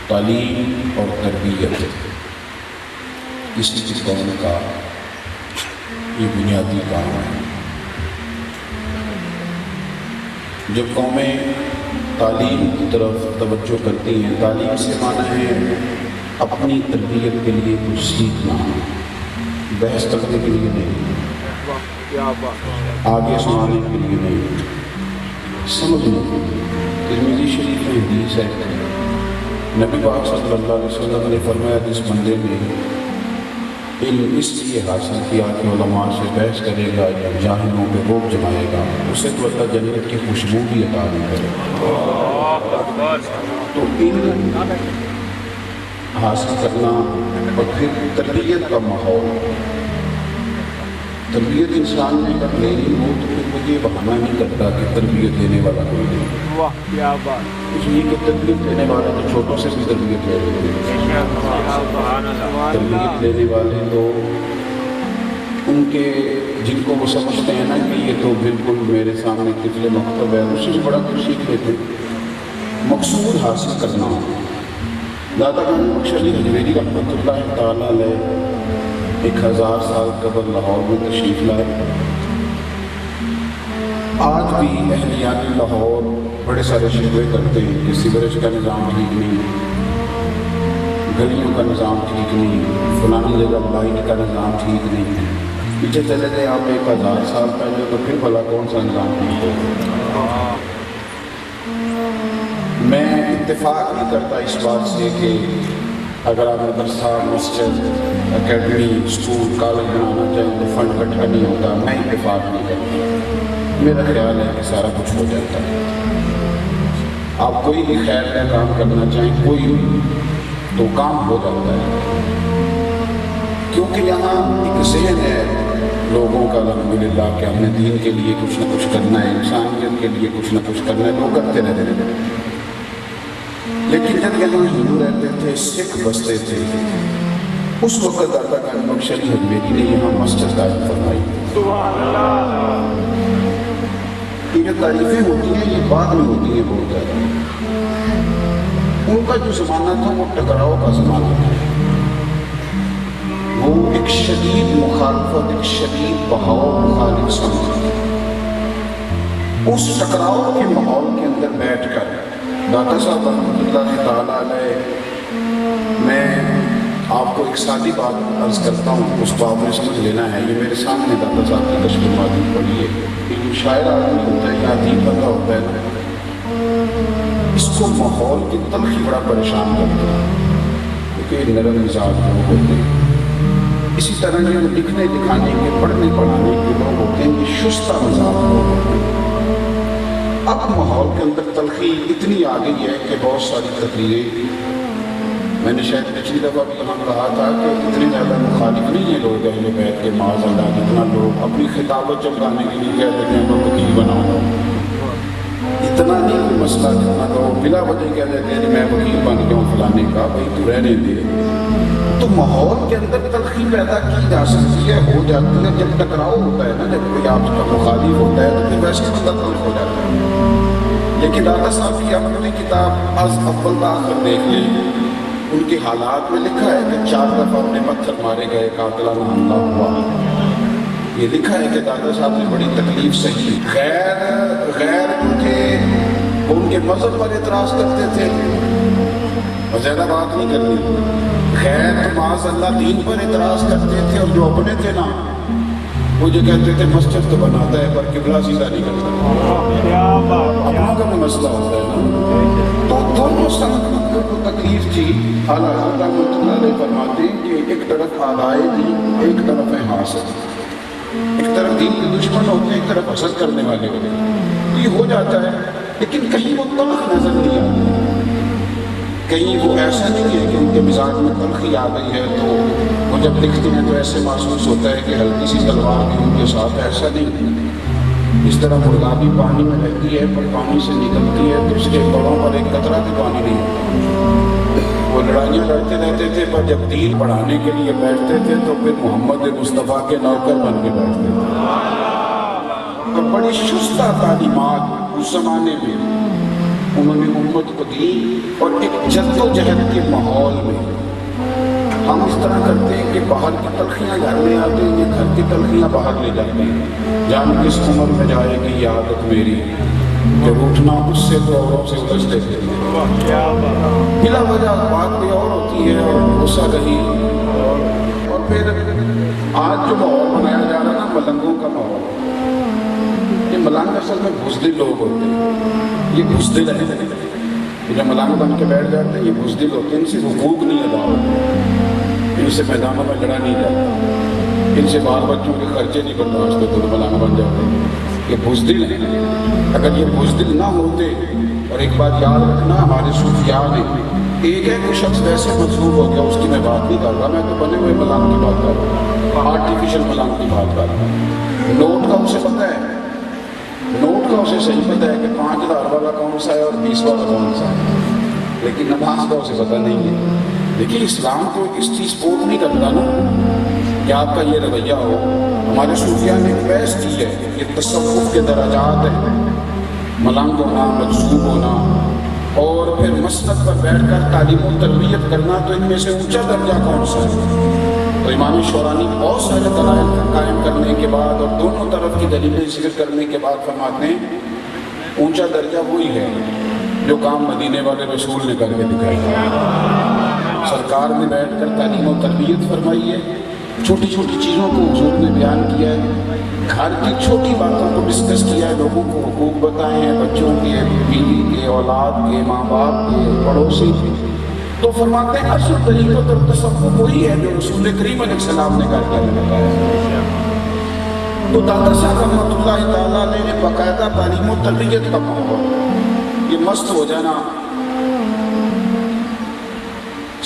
تعلیم اور تربیت کسی بھی قوم کا یہ بنیادی کام ہے۔ جب قومیں تعلیم کی طرف توجہ کرتی ہیں، تعلیم سے معنی ہے اپنی تربیت کے لیے کچھ سیکھنا، بحث کرنے کے لیے نہیں، آگے سنانے کے لیے نہیں، سمجھنے کے لیے۔ ترمذی شریف میں حدیث ہے، نبی پاک صلی اللہ علیہ وسلم نے فرمایا جس بندے نے علم اس لیے حاصل کیا کہ علماء سے بحث کرے گا یا جاہلوں پہ روک جمائے گا، اسے تو اللہ جنت کی خوشبو بھی عطا نہیں کرے گا۔ تو علم حاصل کرنا اور پھر تربیت کا ماحول، تربیت انسان نے اگر لینی ہو تو پھر وہ یہ بہانہ نہیں کرتا کہ تربیت دینے والا کوئی نہیں۔ واہ کیا بات! اس لیے کہ تربیت دینے والے تو چھوٹوں سے بھی تربیت لے رہے ہیں، تربیت لینے والے تو ان کے جن کو وہ سمجھتے ہیں نا کہ یہ تو بالکل میرے سامنے طفل مکتب ہے، اس سے بڑا کچھ سیکھ لیتے ہیں۔ مقصود حاصل کرنا۔ داتا گنج بخش علی حجویری رحمۃ اللہ تعالیٰ علیہ 1000 سال قبل لاہور میں تشریف لائے۔ آج بھی اہلیان لاہور بڑے سارے شکوے کرتے ہیں کہ سیوریج کا نظام ٹھیک نہیں، گلیوں کا نظام ٹھیک نہیں، فلانی جگہ لائٹ کا نظام ٹھیک نہیں ہے۔ پیچھے چلے گئے آپ 1000 سال پہلے تو پھر بھلا کون سا نظام ٹھیک ہو۔ میں اتفاق نہیں کرتا اس بات سے کہ اگر آپ مدرسہ، مسجد، اکیڈمی، اسکول، کالج بنانا چاہیں تو فنڈ اکٹھا نہیں ہوتا، میں اتفاق نہیں کرتا۔ میرا خیال ہے کہ سارا کچھ ہو جاتا ہے۔ آپ کوئی بھی خیر کا کام کرنا چاہیں، کوئی بھی، تو کام ہو جاتا ہے، کیونکہ یہاں ایک ذہن ہے لوگوں کا الحمدللہ کہ ہم نے دین کے لیے کچھ نہ کچھ کرنا ہے، انسانیت کے لیے کچھ نہ کچھ کرنا ہے، لوگ کرتے رہتے ہیں۔ لیکن جب یہاں ہندو رہتے تھے، سکھ بستے تھے، اس وقت داتا گنج بخش علی حجویری نے یہاں مسجد قائم فرمائی۔ سبحان اللہ! یہ جو تعریفیں ہوتی ہیں یہ بعد میں ہوتی ہیں بہت زیادہ۔ ان کا جو زمانہ تھا وہ ٹکراؤ کا زمانہ تھا، وہ ایک شدید مخالفت، ایک شدید بہاؤ مخالف سمجھ۔ اس ٹکراؤ کے ماحول کے اندر بیٹھ کر داتا صاحب رحمۃ اللہ تعالیٰ علیہ، میں آپ کو ایک سادی بات عرض کرتا ہوں، اس کو آپ نے سمجھ لینا ہے۔ یہ میرے سامنے داتا صاحب کی کشف المعادی پڑھی ہے۔ ایک شاعر آدمی ہوتا ہے یا ادیب بندہ ہوتا ہے نا، اس کو ماحول کی تلخی بڑا پریشان کرتا ہے، کیونکہ نرم مزاج لوگ ہوتے ہیں۔ اسی طرح جو لکھنے لکھانے کے، پڑھنے پڑھانے کے لوگ ہوتے ہیں، یہ شستہ مزاج لوگ ہوتے ہیں۔ اب ماحول کے اندر تلخی اتنی آ گئی ہے کہ بہت ساری تقریریں، میں نے شاید پچھلی دفعہ بھی یہاں کہا تھا کہ اتنے زیادہ مخالف نہیں ہیں لوگ اہل بیت کے، معاذ اللہ، جتنا لوگ اپنی خطابت چمکانے کے لیے کہہ دیتے ہیں لوگ وکیل بناؤ، اتنا نہیں کوئی مسئلہ جتنا لوگ بلا وجہ کہہ دیتے ہیں کہ میں وکیل بن گیا ہوں فلانے کا، بھائی تو رہنے دے۔ تو ماحول کے اندر تلخی پیدا کی جا سکتی ہے، ہو جاتی ہے جب ٹکراؤ ہوتا ہے نا، جب کوئی آپ کا مخالف ہوتا ہے تو پھر ویسے بندہ تلخ ہو جاتا ہے۔ لیکن داتا صاحب کی اپنی کتاب از اول تاخر دیکھ لیں، ان کے حالات میں لکھا ہے کہ 4 دفعہ اپنے پتھر مارے گئے، قاتلانہ حملہ ہوا۔ یہ لکھا ہے کہ دادا صاحب نے بڑی تکلیف سہی۔ غیر ان کے مذہب پر اعتراض کرتے تھے، اور زیادہ بات نہیں کرنی، غیر معاذ اللہ دین پر اعتراض کرتے تھے، اور جو اپنے تھے نا وہ جو کہتے تھے مسجد تو بناتا ہے پر قبلہ سیدھا نہیں کرتا، اپنوں کا بھی مسئلہ ہوتا ہے نا۔ تو دونوں سمت کو تکلیف تھی۔ اعلیٰ حضرت رحمۃ اللہ علیہ فرماتے ہیں کہ ایک طرف آدائے دین، ایک طرف ہے حاسد، ایک طرف دین کے دشمن ہوتے ہیں، ایک طرف حسد کرنے والے ہوتے ہیں۔ یہ ہو جاتا ہے، لیکن کہیں وہ تلخ نظر نہیں آتی، کہیں وہ ایسا نہیں ہے کہ ان کے مزاج میں تلخی آ گئی ہے تو وہ جب لکھتے ہیں تو ایسے محسوس ہوتا ہے کہ ہلکی سی تلوار بھی ان کے ساتھ، ایسا نہیں۔ اس طرح مرغابی پانی میں رہتی ہے پر پانی سے نکلتی ہے تو اس کے پڑوں پر ایک قطرہ بھی پانی نہیں ہوتا۔ وہ لڑائیاں لڑتے رہتے تھے پر جب دین پڑھانے کے لیے بیٹھتے تھے تو پھر محمد مصطفیٰ کے نوکر بن کے بیٹھتے تھے۔ اور بڑی شستہ تعلیمات اس زمانے میں، انہوں نے امت کو دی، اور ایک جد و جہد کے ماحول میں ہم اس طرح کرتے ہیں کہ باہر کی تلخیاں گھر میں آتے ہیں، یہ گھر کی تلخیاں باہر لے جاتے ہیں۔ جان کس عمر میں جائے گی یہ عادت میری کہ روٹنا اس سے تو اوروں سے الجھتے تھے، کیا بات بلا وجہ بات کوئی اور ہوتی ہے اور غصہ رہی۔ اور پھر آج جو ماحول بنایا جا رہا ہے نا، ملنگوں کا ماحول، یہ ملنگ اصل میں بزدل لوگ ہوتے ہیں، یہ بزدل ہیں، جو ملنگ بن کے بیٹھ جاتے ہیں یہ بزدل ہوتے ہیں، ان سے حقوق نہیں ادا ہوتے، ان سے میدانوں میں لڑا نہیں جاتا، ان سے بال بچوں کے خرچے نہیں برداشت ہوتے تو ملنگ بن جاتے ہیں، یہ بزدل ہیں۔ اگر یہ بزدل نہ ہوتے، اور ایک بات یاد رکھنا، ہمارے صوفیاء نے ایک ہے کہ شخص ویسے منسوب ہو گیا، اس کی میں بات نہیں کر رہا، میں تو بنے ہوئے ملنگ کی بات کر رہا ہوں، آرٹیفیشل ملنگ کی بات کر رہا ہوں۔ نوٹ کا اسے پتہ ہے، نوٹ کا اسے صحیح پتہ ہے کہ 5,000 والا کون سا ہے اور 20 والا کون سا ہے، لیکن نماز کا اسے پتہ نہیں ہے۔ دیکھیے اسلام تو اس چیز سپورٹ نہیں کرتا نا کہ آپ کا یہ رویہ ہو۔ ہمارے صوفیاء نے ایک بحث کی ہے، یہ تصوف کے درجات ہیں، ملنگ ہونا، مجذوب ہونا، اور پھر مسند پر بیٹھ کر تعلیم و تربیت کرنا، تو ان میں سے اونچا درجہ کون سا ہے؟ تو امام شورانی بہت سارے دلائل قائم کرنے کے بعد اور دونوں طرف کی دلیلیں ذکر کرنے کے بعد فرماتے ہیں اونچا درجہ وہی ہے جو کام مدینے والے رسول نے کر کے دکھایا۔ سرکار نے بیٹھ کر تعلیم و تربیت فرمائی ہے، چھوٹی چھوٹی چیزوں کو حضور نے بیان کیا ہے، گھر کی چھوٹی باتوں کو ڈسکس کیا ہے، لوگوں کو حقوق بتائے ہیں، بچوں کے، بیوی کے، اولاد کے، ماں باپ کے، پڑوسی کے۔ تو فرماتے ہیں اصل طریقت اور تصوف وہی ہے جو رسول کریم علیہ السلام نے کر کے بتایا۔ تو دادا صاحب رحمۃ اللہ تعالیٰ علیہ نے باقاعدہ تعلیم و تربیت کا ماحول، یہ مست ہو جانا۔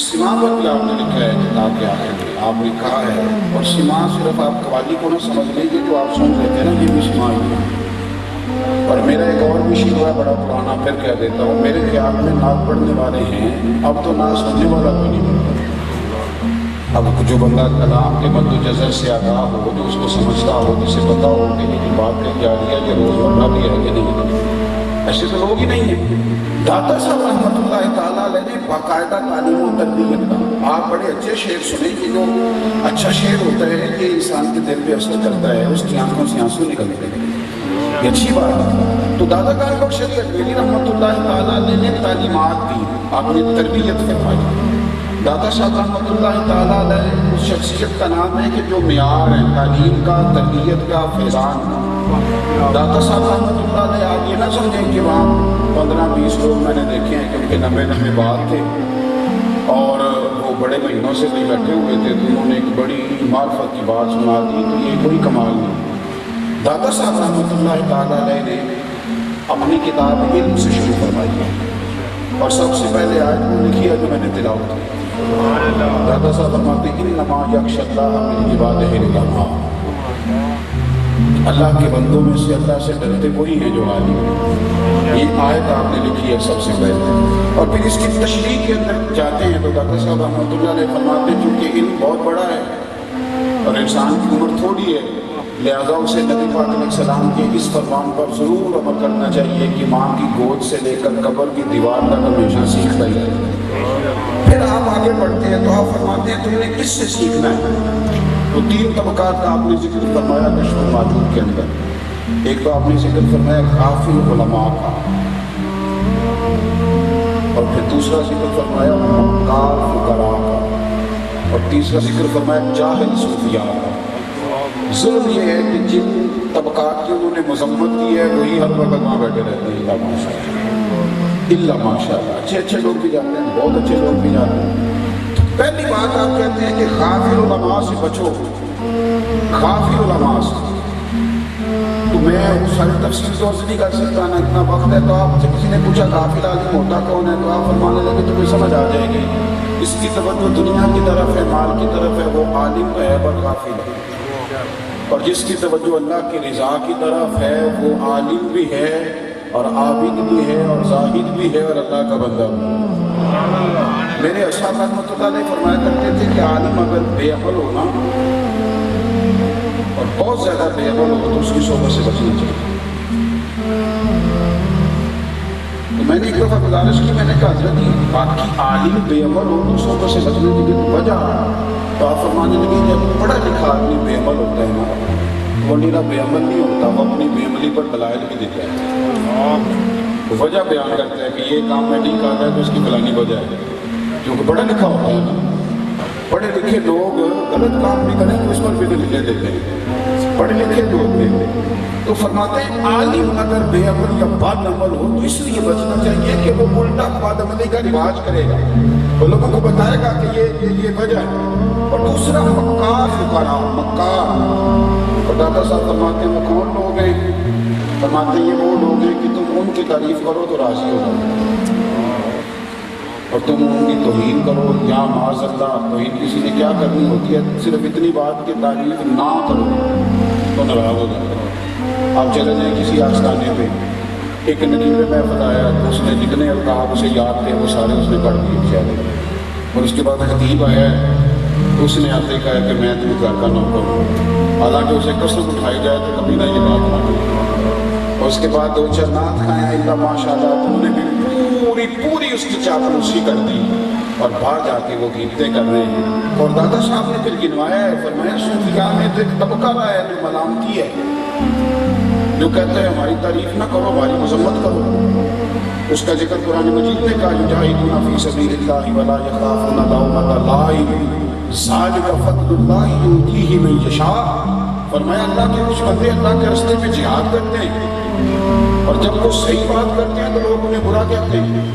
سماوت آپ نے لکھا ہے کتاب کے آخر میں، آپ نے کہا ہے، اور سما صرف آپ قوالی کو نہ سمجھ لیجیے جو آپ سن لیتے ہیں نا، یہ بھی سما ہی ہے۔ اور میرا ایک اور بھی شعر ہے بڑا پرانا، پھر کہہ دیتا ہوں، میرے خیال میں نعت پڑھنے والے ہیں، اب تو نعت سننے والا کوئی نہیں بنتا۔ اب جو بندہ کلام کے مد و جزر سے آگاہ ہو، جو اس کو سمجھتا ہو، جسے پتا ہو کہ یہ جو بات کہی جا رہی ہے یہ روزمرہ بھی ہے کہ نہیں، ایسے تو لوگ ہی نہیں ہیں۔ داتا صاحب رحمۃ اللہ تعالیٰ علیہ نے باقاعدہ تعلیم و تربیت کا، آپ بڑے اچھے شعر سنیں کہ جو اچھا شعر ہوتا ہے کہ انسان کے دل پہ اثر کرتا ہے، اس کی آنکھوں سے آنسو نکلتے ہیں، یہ اچھی بات ہے۔ تو دادا گان بخش علی اجمیری رحمۃ اللہ تعالیٰ علیہ نے تعلیمات دی، آپ نے تربیت فرمائی۔ دادا صاحب رحمۃ اللہ تعالیٰ علیہ اس شخصیت کا نام ہے کہ جو معیار ہے تعلیم کا، تربیت کا، فیضان کا۔ دادا صاحب رحمۃ اللہ علیہ آپ یہ نہ سمجھیں کہ وہاں 15-20 لوگ میں نے دیکھے ہیں کہ ان کے لمبے لمبے بال تھے اور وہ بڑے مہینوں سے بھی بیٹھے ہوئے تھے، تو انہوں نے ایک بڑی معرفت کی بات سنا دی، تو یہ کوئی کمال نہیں۔ دادا صاحب رحمۃ اللہ تعالیٰ علیہ نے اپنی کتاب علم سے شروع فرمائی ہے، اور سب سے پہلے آیت وہ لکھی ہے جو میں نے تلاوت کی۔ دادا صاحب فرماتے ہیں انما یخشی اللہ من عبادہ العلماء، اللہ کے بندوں میں سے اللہ سے ڈرتے وہی ہیں جو عالم ہیں۔ یہ آیت آپ نے لکھی ہے سب سے پہلے، اور پھر اس کی تشریح کے اندر جاتے ہیں تو دادا صاحب رحمۃ اللہ علیہ فرماتے ہیں چونکہ علم بہت بڑا ہے اور انسان کی عمر تھوڑی ہے، لہذا اسے نبی پاک علیہ السلام کے اس فرمان پر ضرور عمل کرنا چاہیے کہ ماں کی گود سے لے کر قبر کی دیوار تک ہمیشہ سیکھتا ہی رہے۔ پھر آپ آگے بڑھتے ہیں تو آپ فرماتے ہیں تم نے کس سے سیکھنا ہے؟ تو 3 طبقات کا آپ نے ذکر فرمایا کشف المعجوب کے اندر۔ ایک تو آپ نے ذکر فرمایا غافل علماء کا، اور پھر دوسرا ذکر فرمایا مکار فقراء کا، اور تیسرا ذکر فرمایا جاہل صوفیاء کا۔ ظلم یہ ہے کہ جن طبقات کی انہوں نے مذمت کی ہے وہی ہر وقت وہاں بیٹھے رہتے ہیں، اللہ ماشاء اللہ، اچھے اچھے لوگ بھی جاتے ہیں، بہت اچھے لوگ بھی جاتے ہیں۔ پہلی بات آپ کہتے ہیں کہ غافل علماء سے بچو، غافل علماء سے۔ تو میں ساری تفصیل تو نہیں کر سکتا نا، اتنا وقت ہے، تو آپ سے کسی نے پوچھا غافل عالم ہوتا کون ہے تو آپ فرمانے لگے تو کوئی سمجھ آ جائے گی، اس کی توجہ دنیا کی طرف ہے، مال کی طرف ہے، وہ عالم ہے پر غافل ہے، اور جس کی توجہ اللہ کی رضا کی طرف ہے وہ عالم بھی ہے اور عابد بھی ہے اور زاہد بھی ہے اور اللہ کا بندہ بھی ہے۔ میرے اشعار رحمۃ اللہ علیہ فرمایا کرتے تھے کہ عالم اگر بے عقل ہونا اور بہت زیادہ بے عقل ہو تو اس کی صحبت سے بچنا چاہیے۔ تو میں نے ایک دفعہ گزارش کی، میں نے کہا حضرت جی باقی عالم بے عمل ہو دوسروں کو سے بچنے کی وجہ، تو آپ فرمانے لگے جب پڑھا لکھا آدمی بے عمل ہوتا ہے نا، وہ نیرا بے عمل نہیں ہوتا، وہ اپنی بے عملی پر دلائل بھی دیتا ہے، وجہ بیان کرتا ہے کہ یہ کام میں نہیں کر رہا ہے تو اس کی فلانی وجہ ہے، کیونکہ پڑھا لکھا ہوتا ہے نا۔ پڑھے لکھے لوگ غلط کام بھی کریں تو اس پر بھی دلیلیں دیتے ہیں، پڑھے لکھے جو ہوتے ہیں۔ تو فرماتے ہیں عالم اگر بے عمل یا بد عمل ہو تو اس لیے بچنا چاہیے کہ وہ الٹا بد عملی کا رواج کرے گا، وہ لوگوں کو بتائے گا کہ یہ وجہ ہے۔ اور دوسرا مکار فقراء، مکار، اور دادا صاحب فرماتے ہیں وہ کون لوگ ہیں؟ فرماتے ہیں یہ وہ لوگ ہیں کہ تم ان کی تعریف کرو تو راضی ہو جاؤ، اور تم ان کی توہین کرو یا معاذ اللہ توہین کسی نے کیا کرنی ہوتی ہے، صرف اتنی بات کی تعریف نہ کرو تو ناراض ہو جاتا ہے۔ آپ چلے جائیں کسی آستانے پہ، ایک نجیب محفل آیا تو اس نے جتنے القاب اسے یاد تھے وہ سارے اس نے پڑھ دیے بیچارے، اور اس کے بعد خطیب آیا ہے تو اس نے آتے کہا کہ میں تم گھر کا نوکر ہوں، حالانکہ اسے قسم اٹھائی جائے تو کبھی نہ یہ بات مانی، اور اس کے بعد دو چار نعت کھائیں اللہ ماشاء اللہ، تو انہیں بھی پوری اس کی چاپلوسی کر دی، اور باہر جا کے وہ گیتیں کر رہے ہیں۔ اور دادا صاحب نے پھر گنوایا ہے، فرمایا صوفیاء میں تو ایک طبقہ رہا ہے جو ملامتی ہے، جو کہتا ہے ہماری تعریف نہ کرو ہماری مذمت کرو۔ اس کا ذکر قرآن مجید نے کہا یجاہدون فی سبیل اللہ ولا یخافون لومۃ لائم ذالک فضل اللہ یؤتیہ من یشاء۔ فرمایا اللہ کے کچھ بندے اللہ کے راستے میں جہاد کرتے ہیں، اور جب وہ صحیح بات کرتے ہیں تو لوگ انہیں برا کہتے ہیں،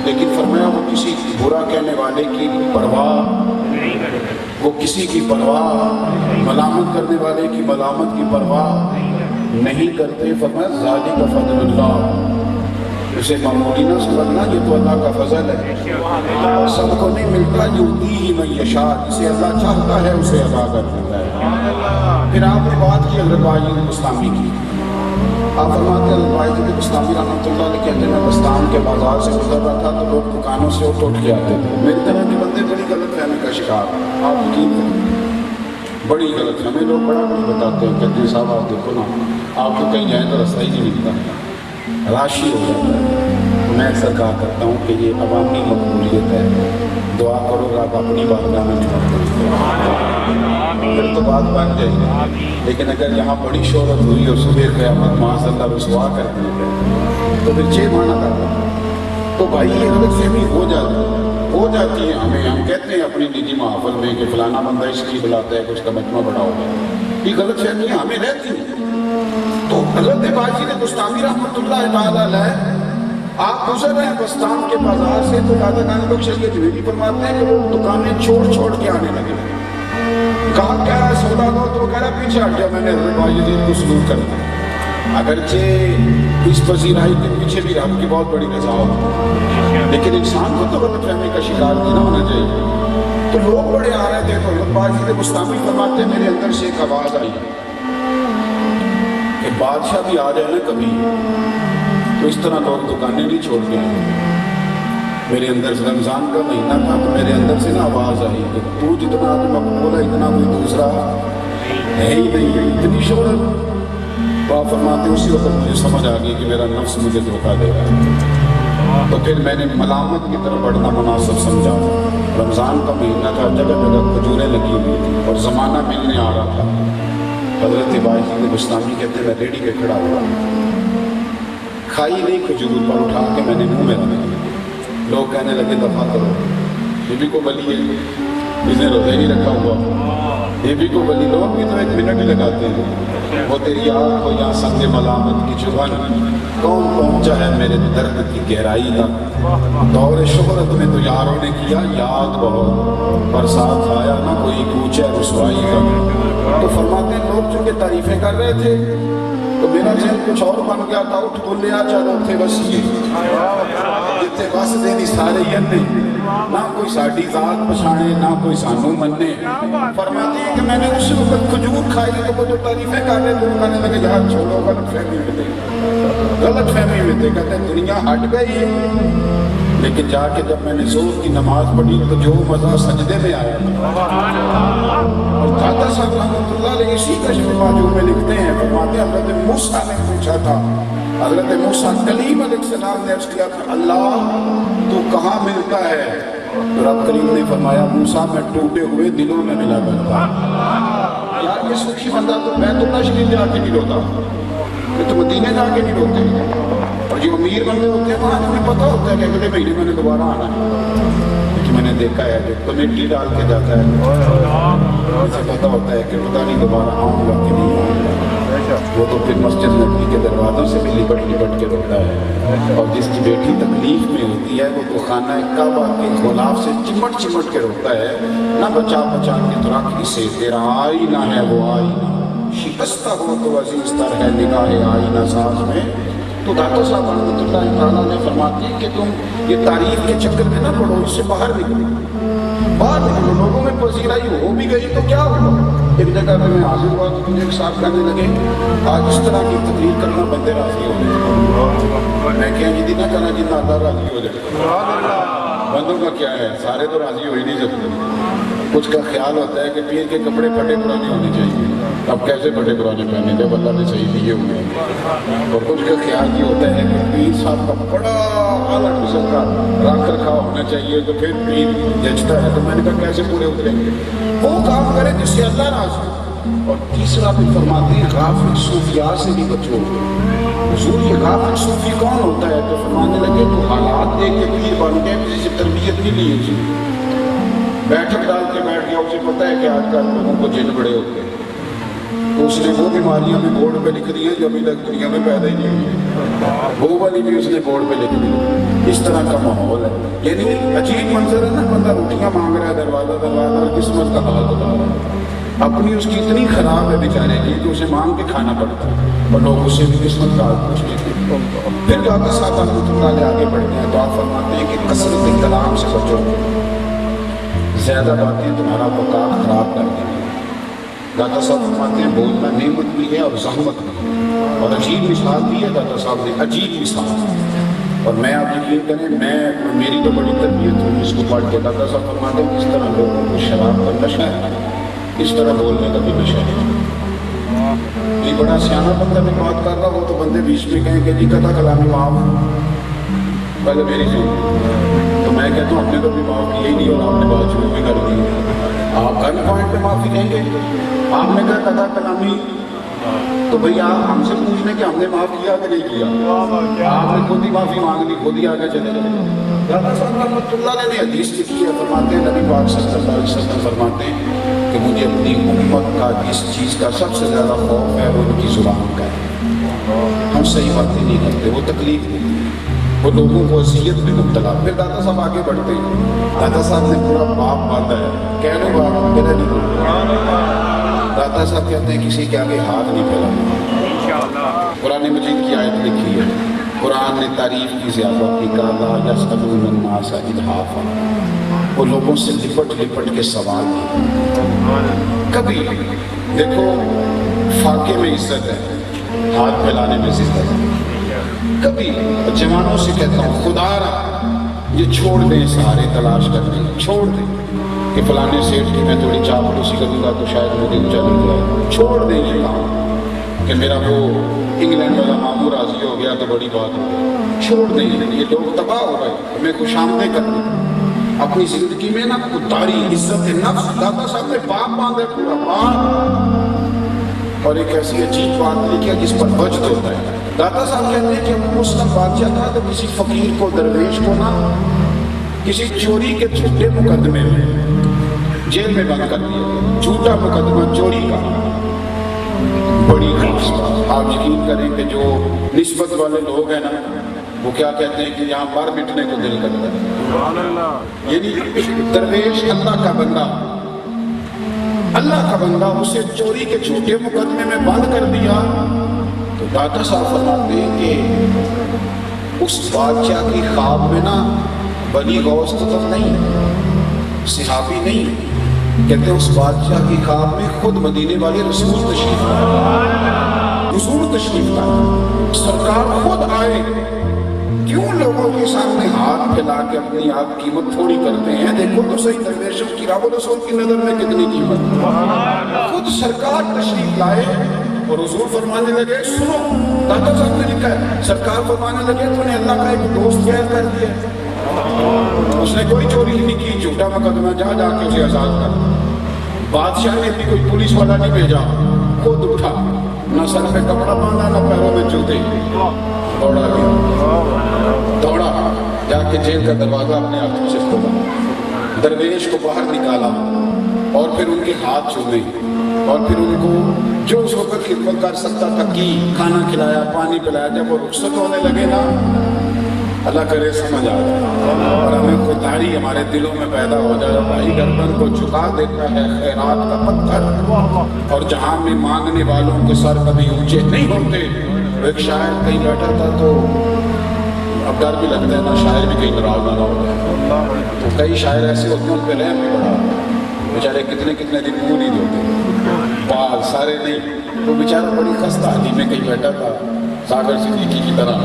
لیکن فرمایا وہ کسی برا کہنے والے کی پرواہ، وہ کسی کی پرواہ، ملامت کرنے والے کی ملامت کی پرواہ نہیں کرتے۔ فرمایا ذالک فضل اللہ، اسے معمولی نہ سمجھنا، یہ تو اللہ کا فضل ہے، اور سب کو نہیں ملتا، یؤتیہ من یشاء، جسے اللہ چاہتا ہے اسے عطا کر دیتا ہے۔ پھر آپ نے بات کی حضرت واجد بستامی کی، آپ فرماتے ہیں حضرت واجد بستامی رحمۃ اللہ علیہ کہتے ہیں میں بستان کے بازار سے گزر رہا تھا تو لوگ دکانوں سے اٹھ کے آتے تھے، میری طرح کے بندے بڑی غلط فہمی کا شکار، آپ یقین کریں بڑی غلط فہمی، لوگ بڑا کچھ بتاتے ہیں، کہتے ہیں صاحب آپ دیکھو نا آپ تو کہیں جائیں تو راستہ ہی نہیں ملتا، راشی ہو جاتا ہے۔ میں اکثر کہا کرتا ہوں کہ یہ عوامی مقبولیت ہے، دعا کرو آپ اپنی بارگاہ میں نکلتے پھر تو بات بن جائے گی، لیکن اگر یہاں بڑی شہرت ہوئی اور صبح قیامت معاذ اللہ رسوا کر دی تو پھر چھ معنی کرتا ہے۔ تو بھائی یہ غلط فہمی ہو جاتی ہے ہمیں، ہم کہتے ہیں اپنی نجی محافل میں کہ فلانا بندہ اس لیے بلاتا ہے کہ اس کا مجمع بڑا ہوگا، یہ غلط فہمیاں ہمیں رہتی ہیں۔ تو حضرت واجد بستامی رحمۃ اللہ تعالیٰ علیہ آپ گزر رہے ہیں بستان کے بازار سے تو دادا گانے لوگ شریعت جویری فرماتے ہیں کہ وہ دکانیں چھوڑ کے آنے لگے، کہا کہہ رہا ہے سودا دو، تو وہ کہہ رہا ہے پیچھے ہٹ جاؤ، میں نے حضرت واجد کو سلوک کر دیا، اگرچہ اس پذیرائی کے پیچھے بھی رب کی بہت بڑی رضا ہو، لیکن انسان کو تو غلط فہمی کا شکار نہیں نہ ہونا چاہیے۔ تو لوگ بڑے آ رہے تھے تو حضرت واجد بستامی فرماتے ہیں میرے اندر سے ایک آواز آئی کہ بادشاہ بھی آ جائے نا کبھی تو اس طرح لوگ دکانیں نہیں چھوڑ کے آئے۔ میرے اندر سے رمضان کا مہینہ تھا تو میرے اندر سے نا آواز آئی کہ تو جتنا مقبول ہے اتنا کوئی دوسرا ہے ہی نہیں ہے، اتنی شہرت۔ تو آپ فرماتے اسی وقت مجھے سمجھ آ گئی کہ میرا نفس مجھے دھوکہ دے رہا ہے، تو پھر میں نے ملامت کی طرف بڑھنا مناسب سمجھا۔ رمضان کا مہینہ تھا، جگہ جگہ کھجوریں لگی ہوئی تھی اور زمانہ ملنے آ رہا تھا۔ حضرت واجد بستامی کہتے ہیں میں ریڈی پہ کھڑا ہوا، کھائی نہیں کھجور پر اٹھا کے میں نے منہ میں رکھی، لوگ کہنے لگے دفعہ کرو، یہ بھی کو بلی ہے، اس نے روزے نہیں رکھا ہوا، یہ بھی کو بلی، لوگ بھی تو ایک منٹ ہی لگاتے ہیں، وہ تیری آنکھ کو یا سنگ ملامت کی چبھن، کون پہنچا ہے میرے درد کی گہرائی تک، دور شہرت میں تو یاروں نے کیا یاد بہت، پر ساتھ آیا نہ کوئی کوچہ رسوائی کا۔ تو فرماتے ہیں لوگ چونکہ تعریفیں کر رہے تھے تو میرا ذہن کچھ اور بن گیا تھا، اٹھ تو لیا چلو تھے بس یہ جتنے بس دینی سارے یہ نہ کوئی ساڑی ذات پچھانے نہ کوئی سانو مننے۔ فرماتے ہیں کہ میں نے اس وقت کھجور کھائی تو وہ جو تعریفیں کر رہے تھے وہ کہنے لگے یار چھوڑو غلط فہمی میں تھے، غلط فہمی میں تھے، کہتے ہیں دنیا ہٹ گئی لیکن جا کے جب میں نے زور کی نماز پڑھی تو جو مزہ سجدے میں آیا تھا۔ اور داتا صاحب رحمۃ اللہ علیہ اسی کشف ماجور میں لکھتے ہیں، فرماتے ہیں حضرت موسیٰ نے پوچھا تھا، حضرت موسیٰ کلیم علیہ السلام نے عرض کیا تھا اللہ تو کہاں ملتا ہے؟ تو رب کریم نے فرمایا موسیٰ میں ٹوٹے ہوئے دلوں میں ملا کرتا۔ یار یہ سوچی بندہ تو بیت اللہ شریف جا کے نہیں روتا، یہ تو مدینے جا کے نہیں روتے، اور جو امیر بندے ہوتے ہیں وہاں انہیں پتہ ہوتا ہے کہ اگلے مہینے میں نے دوبارہ آنا ہے، لیکن میں نے دیکھا ہے جو کمیٹی ڈال کے جاتا ہے اسے پتہ ہوتا ہے کہ پتہ نہیں دوبارہ آؤں گا کہ نہیں آؤں گا، وہ تو پھر مسجد نبی کے دروازوں سے بھی لپٹ کے روتا ہے، اور جس کی بیٹی تکلیف میں ہوتی ہے وہ تو خانہ کعبہ کے غلاف سے چمٹ کے روتا ہے، نہ بچا کے تراکی سے تیرا آئینہ ہے وہ آئینہ، شکستہ ہو تو عزیز تر ہے نگاہ آئینہ ساز میں۔ تو داتا صاحب رحمۃ اللہ تعالیٰ نے فرماتی ہے کہ تم یہ تعریف کے چکر میں نہ پڑو، اس سے باہر نکلو، لوگوں میں پذیرائی ہو بھی گئی تو کیا ہوا؟ ایک جگہ پہ میں حاضر ہوا تو مجھے ایک صاحب کہنے لگے آج اس طرح کی تقریر کرنا بندے راضی ہو گئے، میں کیا جدی نہ کرنا جتنا اللہ راضی ہو جائے، بندوں کا کیا ہے، سارے تو راضی ہو ہی نہیں سکتے، کچھ کا خیال ہوتا ہے کہ پیر کے کپڑے پھٹے پرانے ہونے چاہیے، اب کیسے پھٹے پرانے پہنے جب اللہ نے صحیح دیے ہوئے ہیں، اور کچھ کا خیال یہ ہوتا ہے کہ پیر صاحب کا بڑا اعلیٰ قسم کا رکھ رکھاؤ ہونا چاہیے تو پھر پیر جچتا ہے، تو میں نے کہا کیسے پورے اتریں گے، وہ کام کرے جس سے اللہ راضی ہو۔ اور تیسرا بھی فرماتے ہیں غافل صوفیاء سے بھی بچو، حضور یہ غافل صوفی کون ہوتا ہے؟ تو فرمانے لگے تو حالات دیکھ کے پیر بن گئے، کسی سے تربیت نہیں لی تھی، بیٹھک ڈال کے بیٹھ گیا، اسے پتہ ہے کہ آج کل لوگوں کو جن بڑے ہوتے ہیں، تو اس نے وہ بیماریاں بھی بورڈ پہ لکھ دی ہیں جو ابھی تک دنیا میں پیدا ہی نہیں ہوئی، وہ والی بھی اس نے بورڈ پہ لکھ دی، اس طرح کا ماحول ہے، یعنی عجیب منظر ہے نا، بندہ روٹیاں مانگ رہا ہے دروازہ قسمت کا حال بتا رہا ہے، اپنی اس کی اتنی خراب ہے بیچارے کی کہ اسے مانگ کے کھانا پڑتا ہے، اور لوگ اس سے بھی قسمت کا حال پوچھ لیتے ہیں۔ پھر داتا صاحب رحمۃ اللہ علیہ آگے بڑھتے ہیں تو آپ فرماتے ہیں کہ کثرت کلام سے بچو، زیادہ باتیں تمہارا وقار خراب کر دیں گی۔ داتا صاحب فرماتے ہیں بولنا نعمت بھی ہے اور زحمت بھی ہے، اور عجیب مثال دی ہے داتا صاحب نے، عجیب مثال، اور میں آپ یقین کریں میری تو بڑی تربیت ہوئی اس کو پڑھ کے، داتا صاحب فرماتے ہیں جس طرح لوگوں کو شراب کا نشہ ہے اس طرح بولنے کا بھی نشہ ہے۔ یہ بڑا سیانا بندہ بھی بات کر رہا ہو تو بندے بیچ میں کہیں کہ جی قطع کلامی معاف، پہلے میری سن، تو میں کہتا ہوں ہم نے تو بھی معاف کیا ہی نہیں اور آپ نے بات شروع بھی کر دی، آپ گن پوائنٹ پہ معافی کہیں گے، آپ نے کہا قطع کلامی، تو بھئی آپ ہم سے پوچھ لیں کہ ہم نے معاف کیا کہ نہیں کیا، آپ نے خود ہی معافی مانگ لی، خود ہی آگے چلے گئے۔ داتا صاحب رحمۃ اللہ علیہ نے حدیث لکھی ہے، فرماتے ہیں نبی پاک صلی اللہ علیہ وسلم فرماتے ہیں کہ مجھے اپنی امت کا جس چیز کا سب سے زیادہ خوف ہے وہ ان کی زبان کا ہے، ہم صحیح باتیں نہیں کرتے، وہ تکلیف دیتے ہیں، وہ لوگوں کو اذیت میں مبتلا۔ پھر داتا صاحب آگے بڑھتے ہیں، داتا صاحب نے پورا باپ باندھا ہے، کہہ لو باپ میرا نہیں، داتا صاحب کہتے ہیں کسی کے آگے ہاتھ نہیں پھیلانا۔ قرآن مجید کی آیت لکھی ہے، قرآن نے تعریف کی زیادہ کی، کہا یسألون الناس الحافا، وہ لوگوں سے لپٹ کے سوال کیے۔ کبھی دیکھو فاقے میں عزت ہے، ہاتھ پھیلانے میں عزت ہے، کبھی جوانوں سے کہتا ہوں خدا را یہ چھوڑ دیں سارے تلاش کرنے، چھوڑ دیں کہ فلانے سیٹ کی میں تھوڑی چاپلوسی کروں گا تو شاید مجھے اونچا نہیں جائے، چھوڑ دیں یہ کام کہ میرا وہ انگلینڈ والا ماموں راضی ہو گیا تو بڑی بات ہو گئی، چھوڑ دیں یہ لوگ تباہ ہو گئے، ہمیں خوش آمدید کرنی اپنی زندگی میں نا اتاری عزت نفس۔ داتا صاحب نے باپ باندھا پورا باپ، اور ایک ایسی عجیب بات لکھی ہے جس پر وجد ہوتا ہے۔ داتا صاحب کہتے ہیں کہ وہ مسلم بادشاہ تھا تو کسی فقیر کو درویش کو نا کسی چوری کے چھوٹے مقدمے میں جیل میں بند کر دیا، جھوٹا مقدمہ چوری کا، بڑی خاص بات۔ آپ یقین کریں کہ جو نسبت والے لوگ ہیں نا وہ کیا کہتے ہیں کہ یہاں پر مٹنے کو دل کرتا ہے، یعنی درویش اللہ کا بندہ، اللہ کا بندہ اسے چوری کے چھوٹے مقدمے میں بند کر دیا۔ تو داتا صاحب فرماتے ہیں کہ اس بادشاہ کی خواب میں نا بنی غوث تو نہیں، صحابی نہیں، کہتے ہیں اس بادشاہ کی خواب میں خود مدینے والے رسول تشریف لائے، حضور تشریف لائے، سرکار خود آئے کیوں لوگوں کے سامنے ہاتھ پھیلا کے اپنی آپ قیمت تھوڑی کرتے ہیں؟ دیکھو تو صحیح درویشوں کی رب رسول کی نظر میں کتنی قیمت۔ خود سرکار تشریف لائے اور حضور فرمانے لگے سنو، داتا صاحب نے لکھا ہے، سرکار فرمانے لگے تو نے اللہ کا ایک دوست غیر کر دیا۔ اس نے کوئی چوری نہیں کی، جھوٹا مقدمہ جا کے اسے آزاد کر۔ بادشاہ نے بھی کوئی پولیس والا نہیں بھیجا، خود اٹھا، نہ سر پہ کپڑا باندھا نہ پیروں میں جوتے، دوڑا گیا، دوڑا جا کے جیل کا دروازہ اپنے ہاتھوں سے کھولا، درویش کو باہر نکالا اور پھر ان کے ہاتھ چھوئے اور پھر ان کو جو اس وقت خدمت کر سکتا تھا کی، کھانا کھلایا، پانی پلایا۔ جب وہ رخصت ہونے لگے نا، اللہ کرے سمجھ آ جائے اور ہمیں خودداری ہمارے دلوں میں پیدا ہو جائے، بھائی گردن کو جھکا دیتا ہے خیرات کا پتھر، اور جہاں میں مانگنے والوں کے سر کبھی اونچے نہیں ہوتے۔ ایک شاعر کہیں بیٹھا تھا تو اب ڈر بھی لگتا ہے نا، شاعر بھی کہیں ناراض نہ ہو جائے، تو کئی شاعر ایسے ہوتے ہیں ان پہ رحم بھی بڑا، بیچارے کتنے دن منہ نہیں دھوتے، بال سارے نہیں، تو بیچارہ بڑی خستہ حالی میں کہیں بیٹھا تھا ساگر صدیقی کی طرح،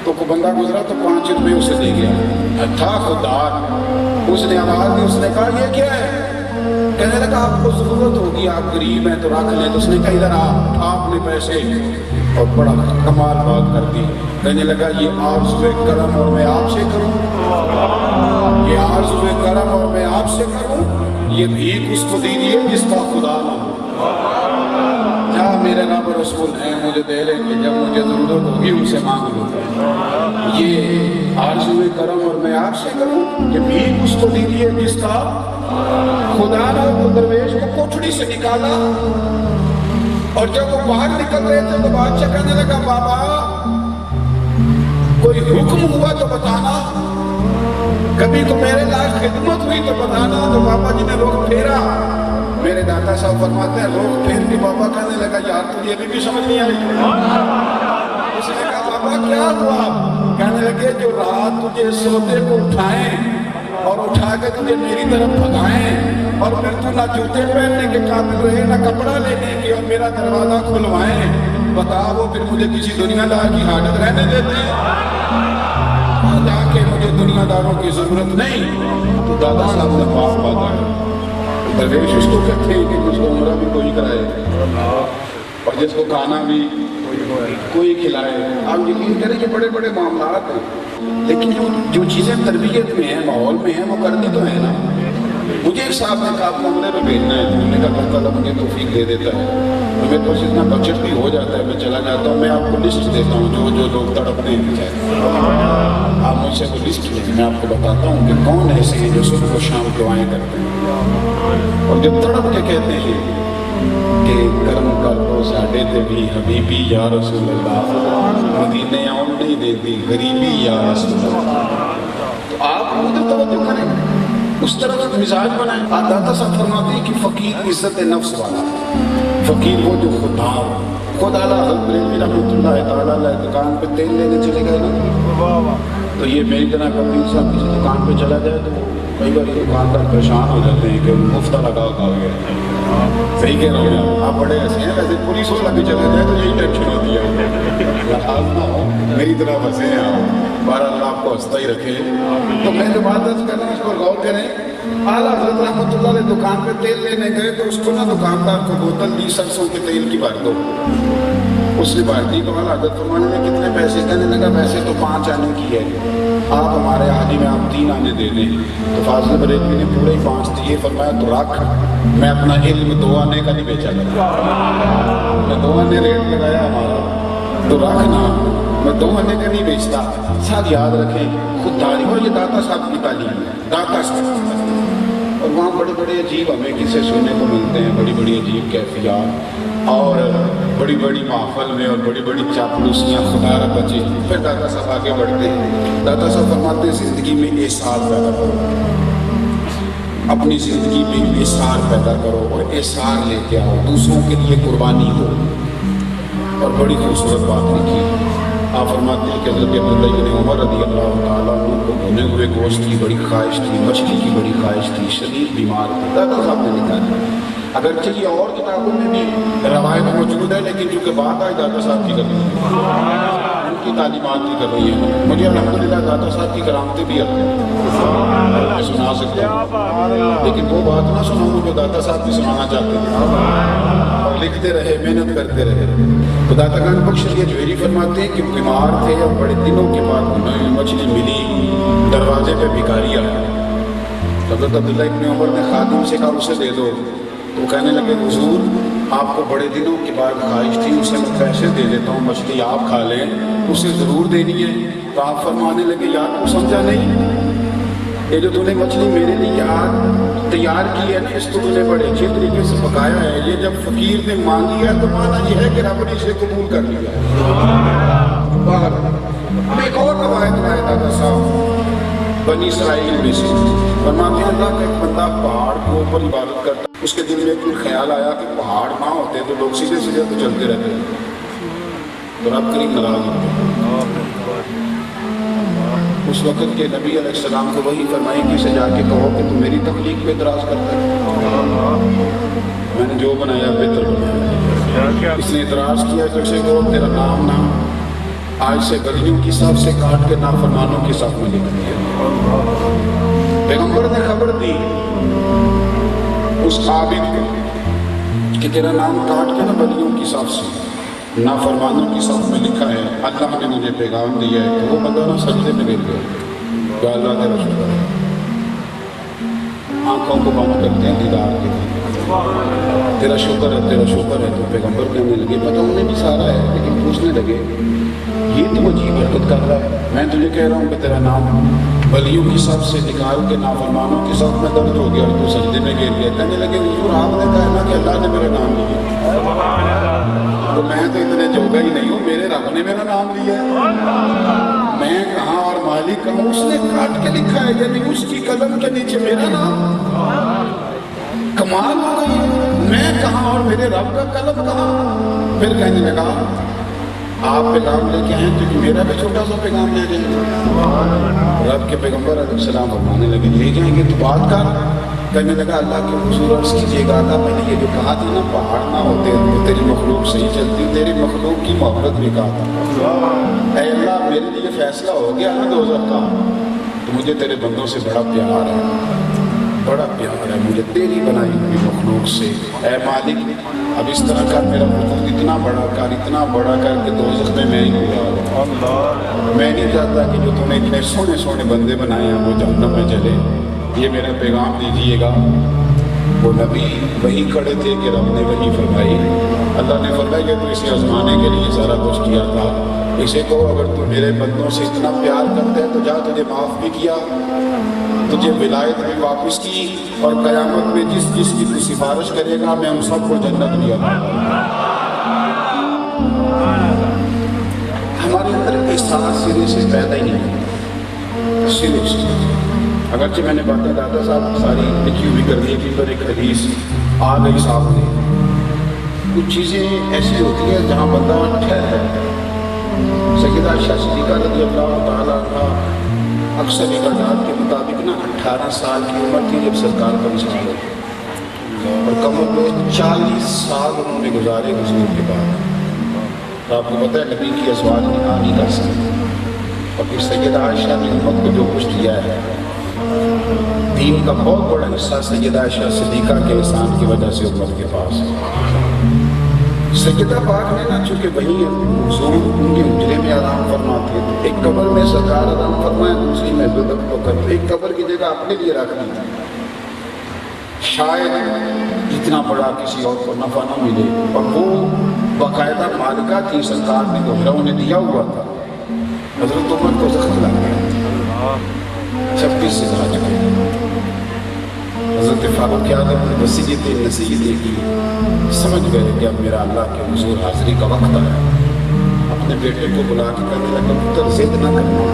تو کوئی بندہ گزرا تو 5 روپے اسے دے گیا، تھا خوددار، اس نے آواز دی، اس نے کہا یہ کیا ہے؟ کہنے لگا آپ کو ضرورت ہوگی، آپ غریب ہیں تو رکھ لیں۔ تو اس نے کہا ادھر آپ نے پیسے، اور بڑا کمال بات کر دی، کہنے لگا یہ آرزوئے کرم اور میں آپ سے کروں، یہ آرزوئے کرم اور میں آپ سے کروں، یہ بھیک اس کو دیجیے جس کا خدا نہ ہو۔ کیا میرے رب رسول ہیں، مجھے دے لیں گے، جب مجھے ضرورت ہوگی ان سے مانگ لوں۔ یہ آرزوئے کرم اور میں آپ سے کروں، یہ بھیک اس کو دیجیے جس کا خدا نہ ہو۔ درویش کو کوٹھڑی سے نکالا، اور جب وہ باہر نکل رہے تھے تو بادشاہ کہنے لگا بابا کوئی حکم ہوا تو بتانا، کبھی تو میرے لائق خدمت ہوئی تو بتانا۔ تو بابا جی نے رخ پھیرا، میرے دادا صاحب فرماتے ہیں رخ پھیر کے بابا کہنے لگا یار تجھے ابھی بھی سمجھ نہیں آئی؟ اس نے کہا بابا کیا ہوا؟ کہنے لگے جو رات تجھے سوتے کو اٹھائیں اور اٹھا کے تجھے میری طرف بھگائیں، اور پھر تو نہ جوتے پہننے کے قابل رہے نہ کپڑا لینے کے، اور میرا دروازہ کھلوائیں، بتا وہ پھر مجھے کسی دنیا دار کی حاجت رہنے دیتے ہیں؟ جا کے مجھے دنیا داروں کی ضرورت نہیں۔ تو دادا صاحب نے پاس بات ہے، درویش اس کو کہتے ہیں کہ جس کو عمرہ بھی کوئی کرائے اور جس کو کھانا بھی کوئی کھلائے۔ آپ یقین کریں کہ بڑے بڑے معاملات ہیں، لیکن جو چیزیں تربیت میں ہیں، ماحول میں ہیں، وہ کرنی تو ہے نا۔ مجھے ایک صاحب نے کہا اپنا عمرے میں بھیجنا ہے، میں نے کہا اللہ تعالیٰ مجھے توفیق دے دیتا ہے، میرے پاس اتنا بجٹ بھی ہو جاتا ہے، میں چلا جاتا ہوں، میں آپ کو لسٹ دیتا ہوں جو لوگ تڑپتے ہیں، آپ مجھ سے وہ لسٹ لیں، میں آپ کو بتاتا ہوں کہ کون ایسے ہیں جو صبح کو شام دعائیں کرتے ہیں اور جو تڑپ کے کہتے ہیں کہ کرم کر دو ساڈے تے بھی حبیبی یا رسول اللہ، مدینے آن نہیں دیتی غریبی یا رسول اللہ۔ تو آپ ادھر توجہ کریں، اس طرح مزاج بنائیں۔ داتا صاحب فرماتے ہیں کہ فقیر عزت نفس والا، فقیر وہ جو خود اعلیٰ حضرت بریلوی رحمۃ اللہ تعالیٰ علیہ دکان پہ تیل لینے چلے گئے نا، تو یہ میری طرح کا پیر صاحب کسی دکان پہ چلا جائے تو کئی بار دکاندار پریشان ہو جاتے ہیں کہ مفتہ لگا گیا۔ صحیح کہہ رہے ہیں آپ، بڑے ایسے ہیں، ویسے پولیس والا بھی چلا جائے تو یہی ٹینشن ہوتی ہے، نہ ہو میری طرح پھنسے ہیں آپ، بہرحال اللہ آپ کو ہنستا ہی رکھے۔ تو میں جو بات درج کر رہا ہوں اس پر غور کریں۔ اعلیٰ حضرت رحمۃ اللہ علیہ دکان پہ تیل لینے گئے تو اس کو نا دکاندار کو بوتل دی سرسوں کے تیل کی بھر دو، اس نے بھر دی، تو اعلیٰ حضرت فرمانے میں کتنے پیسے؟ کہنے لگا ویسے تو 5 آنے کی ہے، آپ ہمارے عادی میں آپ 3 آنے دے دیں۔ تو فاضل بریلوی نے پورے ہی 5 دیے، فرمایا تو رکھ، میں اپنا علم 2 آنے کا نہیں بیچا کرتا، میں 2 آنے ریٹ لگایا ہمارا، تو رکھنا، میں 2 آنے کا نہیں بیچتا۔ ساتھ یاد رکھیں خود تعلیم، اور یہ داتا صاحب کی تعلیم ہے، داتا صاحب، اور وہاں بڑے بڑے عجیب ہمیں قصے سننے کو ملتے ہیں، بڑی بڑی عجیب کیفیات، اور بڑی بڑی محفل میں اور بڑی بڑی چاپلوسیاں، خدا را بچے۔ پھر داتا صاحب آگے بڑھتے ہیں، داتا صاحب فرماتے ہیں زندگی میں احساس پیدا کرو، اپنی زندگی میں احساس پیدا کرو اور احساس لے کے آؤ، دوسروں کے لیے قربانی ہو۔ اور بڑی خوبصورت بات لکھی، آپ فرماتے ہیں کہ حضرت عبداللہ بن عمر رضی اللہ تعالیٰ عنہ کو بھنے ہوئے گوشت کی بڑی خواہش تھی، مچھلی کی بڑی خواہش تھی، شدید بیمار تھے۔ داتا صاحب نے لکھا ہے، اگرچہ یہ اور کتابوں میں بھی روایت موجود ہے، لیکن چونکہ بات آئی داتا صاحب کی کرنی ان کی تعلیمات بھی کر رہی ہیں. مجھے الحمدللہ داتا صاحب کی کرامتیں بھی آتی ہیں, میں سنا سکتا ہوں, لیکن وہ بات نہ سناؤں جو داتا صاحب بھی سنانا چاہتے تھے. لکھتے رہے, محنت کرتے رہے. تو داتا گنج بخش یہ جوہری فرماتے ہیں کہ بیمار تھے اور بڑے دنوں کے بعد انہیں مچھلی ملی, دروازے پہ بھکاری آیا. حضرت عبداللہ ابن عمر نے خادم سے کہا اسے دے دو. تو کہنے لگے حضور آپ کو بڑے دنوں کے بعد خواہش تھی, اسے میں پیسے دے دیتا ہوں, مچھلی آپ کھا لیں, اسے ضرور دینی ہے. تو آپ فرمانے لگے یار تو سمجھا نہیں, یہ جو تو نے مچھلی میرے لیے یار تیار کی ہے نا, اس کو تو نے بڑے اچھے طریقے سے پکایا ہے. یہ جب فقیر نے مانگی ہے تو مانا یہ ہے کہ رب نے اسے قبول کر لیا ہے. باہر ہم ایک اور روایت لائے دادا صاحب بنی اسرائیل میں سے, فرماتے ہیں اللہ کا ایک بندہ پہاڑ کے اوپر عبادت کرتا, اس کے دل میں ایک خیال آیا کہ پہاڑ نہ ہوتے تو لوگ سیدھے سیدھے تو چلتے رہتے ہیں, تو رب کریم ناراض ہوتے. اس وقت کے نبی علیہ السلام کو وہی فرمائی کہ اسے جا کے کہو کہ تم میری تخلیق پہ اعتراض کرتا ہے, میں نے جو بنایا بہتر بنایا. اس نے اعتراض کیا تو اسے کہو تیرا نام نہ آج سے گلیوں کی صف سے کاٹ کے نافرمانوں کی صف میں لکھ دیا. پیغمبر نے خبر دی اس عابد کو کہ تیرا نام کاٹ کے نا گلیوں کی صف سے نافرمانوں کی صف میں لکھا ہے, اللہ نے مجھے پیغام دیا ہے. تو وہ بندہ نا سجدے میں گر گیا, کہ اللہ تیرا شکر ہے. آنکھوں کو بند کرتے ہیں دیدار کے لیے, تیرا شکر ہے تیرا شکر ہے. تو پیغمبر کہنے لگے پتہ انہیں بھی سارا ہے, لیکن پوچھنے لگے یہ تو عجیب حرکت کر رہا ہے, میں تجھے کہہ رہا ہوں کہ تیرا نام بلیوں کی صف سے نکال کے نافرمانوں کی صف میں درد ہو گیا اور تو سجدے میں گر گیا. کہنے لگے حضور آپ نے کہا نا کہ اللہ نے میرا نام لیا, تو میں تو اتنے جوگا ہی نہیں ہوں, میرے رب نے میرا نام لیا ہے. میں کہاں اور مالک کہاں, اس نے کاٹ کے لکھا ہے, یعنی اس کی قلم کے نیچے میرا نام. کمال ہو گئی, میں کہاں اور میرے رب کا قلم کہاں. پھر کہنے لگا آپ پیغام لے کے آئیں تو میرا بھی چھوٹا سا پیغام لے جائیں. رب کے پیغمبر علیہ السلام فرمانے لگے لے جائیں گے تو بات کر. کہنے لگا اللہ کے حضور عرض کیجیے گا اللہ میں نے یہ جو کہا تھی نا پہاڑ نہ ہوتے تو تیری مخلوق صحیح چلتی, تیری مخلوق کی محبت بھی کہا تھا. اے اللہ میرے لیے فیصلہ ہو گیا نا دوزخ کا, تو مجھے تیرے بندوں سے بڑا پیار ہے, بڑا پیار ہے مجھے تیری بنائی ہوئی مخلوق سے. اے مالک اب اس طرح کا میرا وجود اتنا بڑا کر کہ دوزخ میں ہی پورا ہو. میں نہیں چاہتا کہ جو تم نے اتنے سونے سونے بندے بنائے ہیں وہ جہنم میں چلے. یہ میرا پیغام دیجیے گا. وہ نبی وہی کھڑے تھے کہ رب نے وہی فرمائی. اللہ نے فرمایا کہ تو اسے آزمانے کے لیے سارا کچھ کیا تھا. اسے کہو اگر تو میرے بندوں سے اتنا پیار کرتے ہیں تو جا, تجھے معاف بھی کیا, تجھے ولایت بھی واپس کی, اور قیامت میں جس جس کی تو سفارش کرے گا میں ان سب کو جنت دیا. ہمارے اندر احساس سرے سے پیدا ہی نہیں, سرے سے. اگرچہ میں نے باتیں دادا صاحب ساری لکھی ہوئی کر دی کہ پر ایک حدیث آ گئی سامنے. کچھ چیزیں ایسی ہوتی ہیں جہاں بندہ ٹھہر جاتا ہے. سیدہ عائشہ صدیقہ رضی اللہ تعالیٰ عنہا اکثر روایات کے مطابق نا 18 سال کی عمر تھی جب سرکار کا وصال ہوئی, اور کمر میں 40 سال انہوں نے گزارے حضور کے بعد. آپ کو پتہ ہے نبی کی ازواج نکاح نہیں کر سکتے, اور پھر سیدہ عائشہ نے امت کو جو کچھ دیا ہے, دین کا بہت بڑا حصہ سیدہ عائشہ صدیقہ کے احسان کی وجہ سے امت کے پاس. سیدہ پاک نے نا چونکہ وہیں حضور ان کے حجرے میں آرام فرماتے تھے, ایک قبر میں سرکار آرام فرمائے, دوسری میں بکر, ایک قبر کی جگہ اپنے لیے رکھ دی. شاید اتنا بڑا کسی اور کو نفع نہ ملے, اور وہ باقاعدہ مالکہ تھی, سرکار نے گھبرا انہیں دیا ہوا تھا. حضرت عمر کو زخم لگ گیا, 26 سے آ چکے. حضرت فاروق اعظم نے نصیحتیں کی, سمجھ گئے کہ اب میرا اللہ کے حضور حاضری کا وقت آیا. اپنے بیٹے کو بلا کے کہنے لگا پتر ضد نہ کرنا,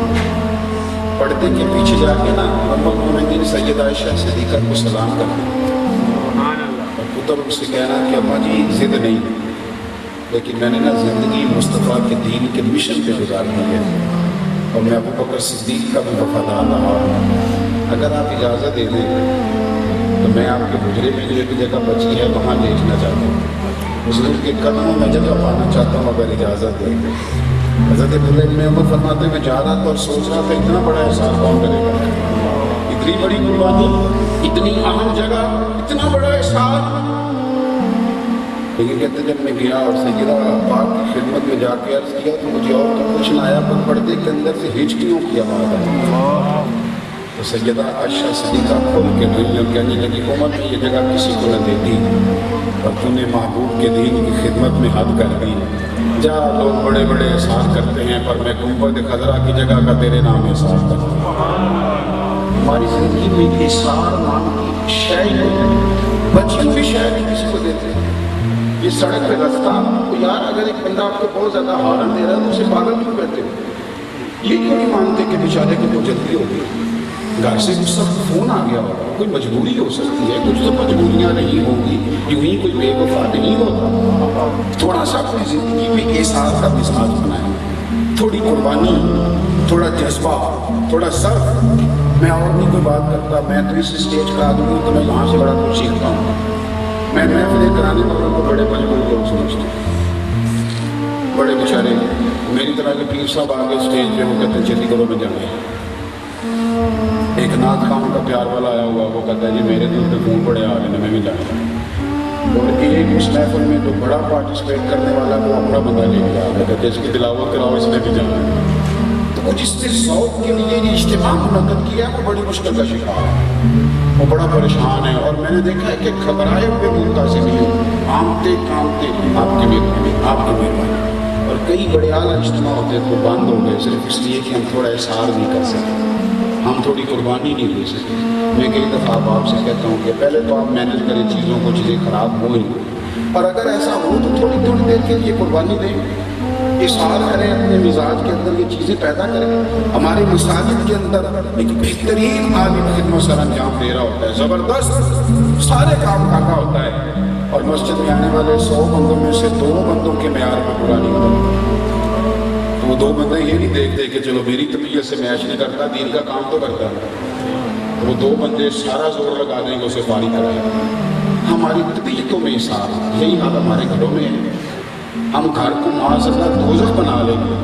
پردے کے پیچھے جا کے نا ام المومنین سیدہ عائشہ صدیقہ کو سلام کرنا, اور پتر اس سے کہنا کہ اماں جی ضد نہیں, لیکن میں نے نا زندگی مصطفیٰ کے دین کے مشن پہ گزارنی ہے, اور میں ابو بکر صدیق کا بھی وفادار رہا ہوں. اگر آپ اجازت دے دیں تو میں آپ کے حجرے میں جو ایک جگہ بچی ہے وہاں لیٹنا چاہتا ہوں, حضور کے قدموں میں جگہ پانا چاہتا ہوں, اگر اجازت دیں. حضرت عبداللہ ابن عمر فرماتے میں جا رہا تھا اور سوچ رہا تھا اتنا بڑا احسان کون کرے گا، اتنی بڑی قربانی، اتنی اہم جگہ، اتنا بڑا احسان۔ لیکن کہتے جب میں گیا اور سیدہ پاک کی خدمت میں جا کے عرض کیا تو مجھے اور تو کچھ نہ آیا، پر پردے کے اندر سے ہچکیوں کی آواز آئی۔ تو سیدہ عائشہ صدیقہ کھول کے دنیا کہنے لگی عمر میں یہ جگہ کسی کو نہ دیتی اور تو نے محبوب کے دین کی خدمت میں حد کر دی، جا لوگ بڑے بڑے احسان کرتے ہیں پر میں گنبد خضرا کی جگہ کا تیرے نام احسان کرتا ہوں۔ ہماری زندگی میں احسان نام کی شے بچی ہوئی شے نہیں کسی کو دیتے۔ یہ سڑک پہ رستہ تو یار اگر ایک بندہ آپ کو بہت زیادہ ہارن دے رہا ہے تو اسے پاگل کیوں کہتے ہو؟ یہ کیوں نہیں مانتے کہ بیچارے کو کوئی جلدی ہوگی، گھر سے کچھ سب فون آ گیا ہوگا، کوئی مجبوری ہو سکتی ہے، کچھ تو مجبوریاں نہیں ہوں گی، یوں ہی کوئی بے وفا نہیں ہوتا۔ تھوڑا سا اپنی زندگی میں احساس کا مزاج بنائیں، تھوڑی قربانی، تھوڑا جذبہ، تھوڑا صرف۔ میں اور نہیں کوئی بات کرتا، میں تو اس اسٹیج کا آدمی ہوں تو میں یہاں سے بڑا کچھ سیکھتا ہوں۔ میں محفلیں کرانے والوں کو بڑے مجبور لوگ سمجھتا ہوں، بڑے بیچارے میری طرح کے پیر صاحب آگے اسٹیج پہ وہ کہتے ہیں جلدی کرو میں جانا ہے۔ ایک نعت خان کا پیار والا آیا ہوا وہ کہتا ہے جی میرے دل پہ خون پڑے آ رہے ہیں میں بھی جانا ہے۔ اور ایک اس محفل میں جو بڑا پارٹیسپیٹ کرنے والا وہ اپنا بندہ لے کے آ رہا کہتے ہیں اس کی تلاوت کراؤ اس نے بھی جانا ہے۔ تو وہ جس نے ذوق کے لیے یہ اجتماع منعقد کیا وہ بڑی مشکل کا شکار ہے، وہ بڑا پریشان ہے۔ اور میں نے دیکھا ہے کہ گھبرائے ہوئے منتظم ہیں، آمتے کامتے آپ کی مہربانی۔ اور کئی بڑے اعلیٰ اجتماع ہوتے تو بند ہو گئے صرف اس لیے کہ ہم تھوڑا احسار نہیں کر سکتے، ہم تھوڑی قربانی نہیں دے سکتے۔ میں کئی دفعہ آپ سے کہتا ہوں کہ پہلے تو آپ مینیج کریں چیزوں کو، چیزیں خراب ہوئیں، اور اگر ایسا ہو تو تھوڑی تھوڑی دیر کے لیے قربانی دیں، احسار کریں، اپنے مزاج کے اندر یہ چیزیں پیدا کریں۔ ہمارے مساجد کے اندر ایک بہترین عالم خدمت سر انجام دے رہا ہوتا ہے، زبردست سارے کام کاٹا ہوتا ہے، اور مسجد میں آنے والے 100 بندوں میں سے 2 بندوں کے معیار پر پورا نہیں ہوتا۔ تو وہ 2 بندے یہ نہیں دیکھتے کہ چلو میری طبیعت سے میچ نہیں کرتا، دین کا کام تو کرتا ہے، تو وہ 2 بندے سارا زور لگا دیں گے اسے فارغ کرائے۔ ہماری طبیعتوں میں احساس، یہی حال ہمارے گھروں میں ہے۔ ہم گھر کو معاذ اللہ دوزخ بنا لیں گے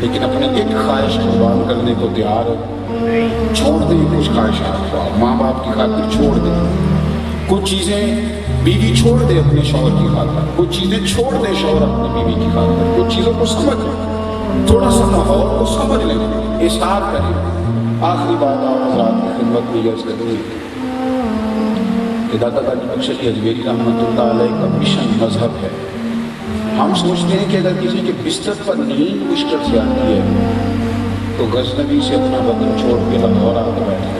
لیکن اپنی ایک خواہش قربان کرنے کو تیار ہے۔ چھوڑ دیں کچھ خواہشات کو، ماں باپ کی خاطر چھوڑ دیں کچھ چیزیں، بیوی چھوڑ دے اپنے شوہر کی خاطر، کچھ چیزیں چھوڑ دے شوہر اپنی بیوی کی خاطر، کچھ چیزوں کو سمجھ لیں، تھوڑا سا ماحول کو سمجھ لیں، احساس کریں۔ آخری بات آپ حضرات کی خدمت میں عرض کریں کہ داتا داجی بخش علی اجمیری رحمۃ اللہ علیہ کا مشن مذہب ہے۔ ہم سوچتے ہیں کہ اگر کسی کے بستر پر نیند مشکل سے آتی ہے تو غزنوی سے اپنا وطن چھوڑ کے لاہور آ کے بیٹھے۔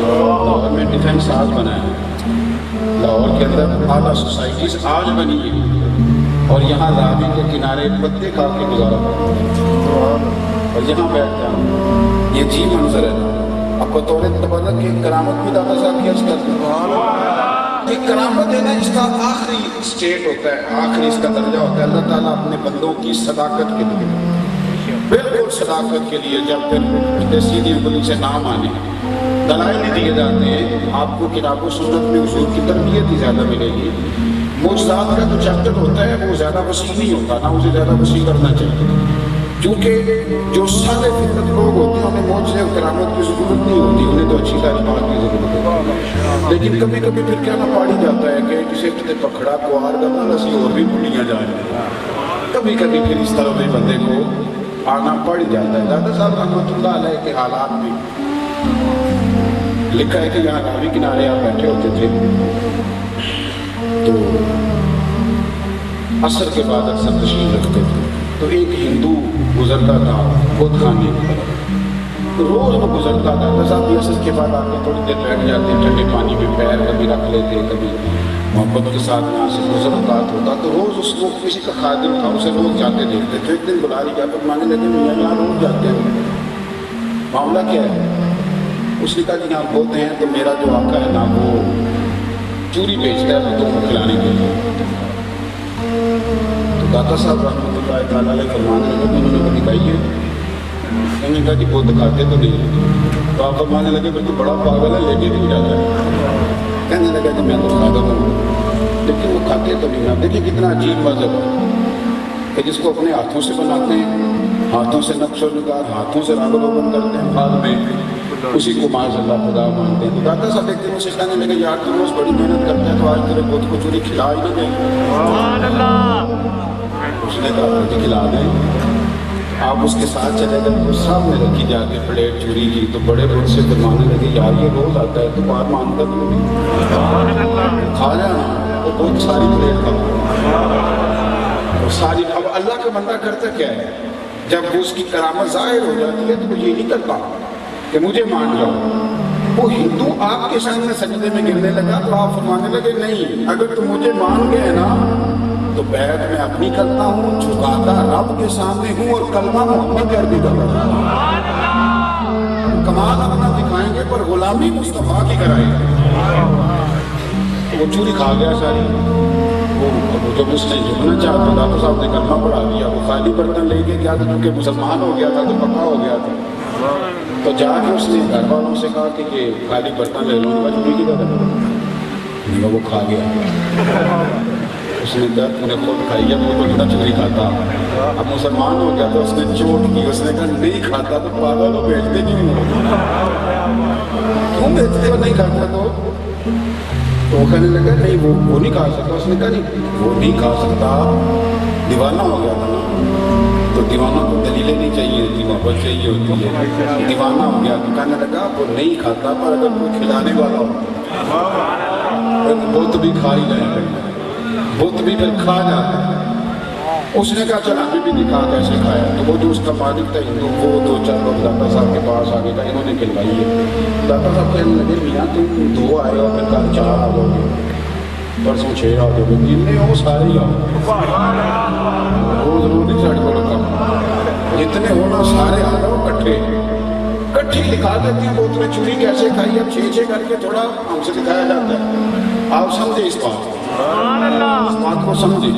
لاہور میں ڈیفینس آج بنا ہے، لاہور کے اندر اعلیٰ سوسائٹیز آج بنی ہے، اور یہاں راوی کے کنارے پتے کھا کے گزارا اور یہاں بیٹھ جاؤں، یہ جی منظر ہے۔ اب بطور تبرک کی کرامت بھی داتا صاحب کی عرض کرتے ہیں، یہ کرامت ہے نا، اس کا آخری سٹیٹ ہوتا ہے، آخری اس کا درجہ ہوتا ہے۔ اللہ تعالیٰ اپنے بندوں کی صداقت کے لیے، بالکل صداقت کے لیے، جب پھر سیدھی انگلی سے نام آنے دلائل دیے جاتے ہیں، آپ کو کتاب و سنت میں حضور کی تربیت ہی زیادہ ملے گی۔ معجزات کا جو چیپٹر ہوتا ہے وہ زیادہ وسیع نہیں ہوتا، نہ اسے زیادہ وسیع کرنا چاہیے، کیونکہ جو سادے فطرت لوگ ہوتے ہیں انہیں معجزے اور کرامت کی ضرورت نہیں ہوتی، انہیں تو اچھی تعلیمات کی ضرورت ہوتی ہے۔ لیکن کبھی کبھی پھر کیا نہ پاڑی جاتا ہے کہ کسی تے پکڑا کو آر کرنا لسی اور بھی بھولیاں جائیں، کبھی کبھی پھر اس طرح میں بندے کو آنا پڑ جاتا ہے۔ دادا صاحب رحمۃ اللہ علیہ کے حالات میں لکھا ہے کہ یہاں راوی کنارے آپ بیٹھے ہوتے تھے تو عصر کے بعد اکثر تشریف رکھتے تھے، تو ایک ہندو گزرتا تھا بت خانے کی طرف، روز وہ گزرتا تھا۔ تو صاحب عصر کے بعد آ کے تھوڑی دیر بیٹھ جاتے، ٹھنڈے پانی میں پیر کبھی رکھ لیتے، کبھی محبت کے ساتھ یہاں سے گزر اوقات ہوتا، تو روز اس کو کسی کا خادم تھا اسے روز جاتے دیکھتے تھے۔ ایک دن بلا لیا پر ماننے لگے میاں یہاں روز جاتے ہیں، معاملہ کیا ہے؟ اس نے کہا کہ یہاں بولتے ہیں تو میرا جو آقا ہے نا وہ چوری بیچتا ہے تو کھلانے کے لیے۔ تو داتا صاحب رحمۃ اللہ تعالیٰ علیہ فرمانے لگے کہ انہوں نے دکھائی ہے، انہوں نے کہا کہ وہ دکھاتے تو نہیں، تو آپ فرمانے لگے پھر تو بڑا پاگل ہے لے کے بھی جاتا ہے۔ کہنے لگا کہ میں تو کھاتا ہوں لیکن وہ کھاتے تو نہیں۔ آپ دیکھیں کتنا عجیب مذہب ہے کہ جس کو اپنے ہاتھوں سے بناتے ہیں ہاتھوں سے نقش و نگار، ہاتھوں سے رنگ روگن کرتے ہیں بعد میں اسی کو معاذ اللہ خدا مانتے ہیں۔ تو داتا صاحب ایک دن اسے کہنے لگے یار تو روز بڑی محنت کرتے ہیں تو آج تیرے بہت کو چوری کھلا ہی نہ دیں۔ اس نے کہا کہ کھلا دیں۔ آپ اس کے ساتھ چلے گئے تو سامنے رکھی جا کے پلیٹ چوری کی تو بڑے بڑے سے فرمانے لگے یار یہ روز آتا ہے تو بات مانتا کیوں نہیں، کھا جانا۔ وہ بہت ساری پلیٹ کھا ساری۔ اب اللہ کا بندہ کرتا کیا ہے، جب اس کی کرامت ظاہر ہو جاتی ہے تو وہ یہ نہیں کرتا کہ مجھے مان جاؤ۔ وہ ہندو آپ کے سامنے سجدے میں گرنے لگا تو آپ فرمانے لگے نہیں، اگر تم مجھے مان گئے نا تو بیعت میں اپنی کرتا ہوں، جھکاتا رب کے سامنے ہوں اور کلمہ محمد کے عربی کرتا ہوں۔ کمال اپنا دکھائیں گے پر غلامی مصطفیٰ کی کرائیں گے۔ وہ چوری کھا گیا ساری۔ وہ جب اس نے جھکنا چاہا تو داتا صاحب نے کلمہ پڑھا دیا، وہ خالی برتن لے کے گیا تھا کیونکہ مسلمان ہو گیا تھا تو پکا ہو گیا تھا۔ تو جا کے اس نے گھر والوں سے کہا کہ یہ خالی برتن لے لوں گا، چوری کی طرح وہ کھا گیا۔ اس نے کہا تو نے خود کھائی ہے، وہ تو چوری کھاتا۔ اب مسلمان ہو گیا تو اس نے چوٹ کی، اس نے کہا نہیں کھاتا تو پاگل ہو، بیچتے کیوں بیچتے ہو، نہیں کھاتا تو وہ کہنے لگا نہیں وہ نہیں کھا سکتا۔ اس نے کہا نہیں وہ نہیں کھا سکتا، دیوانہ ہو گیا تھا نا، تو دیوانہ کو دلیلیں نہیں چاہیے ہوتی، محبت چاہیے ہوتی ہے۔ دیوانہ ہو گیا تو کہنے لگا وہ نہیں کھاتا پر اگر کوئی کھلانے والا ہو بت بھی کھا ہی جائے گا، بت بھی پھر کھا جاتا ہے۔ اس نے کہا چل ہمیں بھی دکھا کیسے کھایا۔ تو وہ جو اس کا مالک تھا ہندو، وہ دو چار لوگ داتا صاحب کے پاس آگے کا انہوں نے کھلوائی ہے۔ داتا صاحب کہنے لگے میاں تم 2 آئے ہو، پھر کل 4 آ جاؤ گے، پرسوں 6 آ جاؤ گے، جتنے ہو سارے ہی آؤ، روز روز نہیں چڑھ کو رکھا، جتنے ہونا سارے آ جاؤ کٹھے دکھا دیتی ہیں۔ وہ تمہیں چوری کیسے کھائی، اب 6 کر کے تھوڑا ہم سے دکھایا جاتا ہے۔ آپ سمجھے اس بات کو سمجھے۔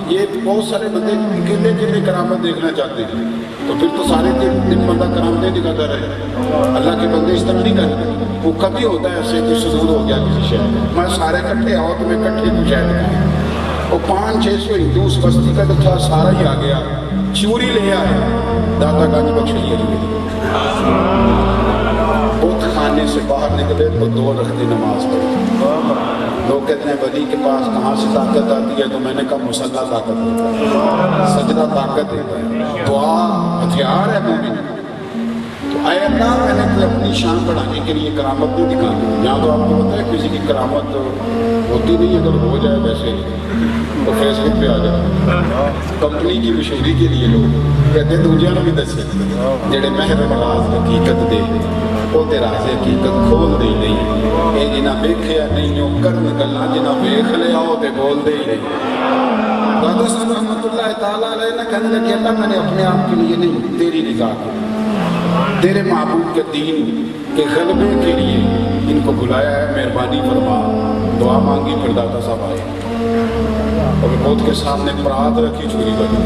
یہ بہت سارے بندے اکیلے کرامت دیکھنا چاہتے ہیں تو پھر تو سارے دن بندہ کرامتیں دکھاتا رہے۔ اللہ کے بندے اس طرح نہیں کرتے۔ وہ کبھی ہوتا ہے ایسے کہ سدور ہو گیا کسی شہر میں، سارے کٹھے آؤ تو میں کٹھے کو شہر دکھائیں۔ وہ 500-600 ہندو اس بستی کا جو تھا سارا ہی آ گیا، چوری لے آئے، داتا گنج بخشیے بت خانے سے باہر نکلے تو 2 رکعت نماز پڑھی۔ لوگ کہتے ہیں ولی کے پاس کہاں سے طاقت آتی ہے، تو میں نے کہا مصلی طاقت دیتا ہے، سجدہ طاقت دیتا ہے، دعا ہتھیار ہے مومن۔ تو اے اللہ میں نے کوئی اپنی شان بڑھانے کے لیے کرامت نہیں دکھانی۔ یہاں تو آپ کو پتہ ہے کسی کی کرامت ہوتی نہیں، اگر ہو جائے ویسے تو فیس بک پہ آ جائے، کمپنی کی مشہوری کے لیے لوگ کہتے ہیں دوجیاں بھی دسے جڑے محرم راز حقیقت دے وہ تے راز حقیقت کھول دے نہیں، اے جنہ ویکھیا نہیں او کرن گلاں، جنہ ویکھ لیا او تے بول دے ہی نہیں۔ داتا صاحب رحمۃ اللہ تعالیٰ علیہ نے کہنے لگے اللہ میں نے اپنے آپ کے لیے نہیں، تیری رضا کے لیے، تیرے محبوب کے دین کے غلبے کے لیے ان کو بلایا ہے، مہربانی فرما۔ دعا مانگی، پھر داتا صاحب آئے اور موت کے سامنے پرات رکھی چوری بنی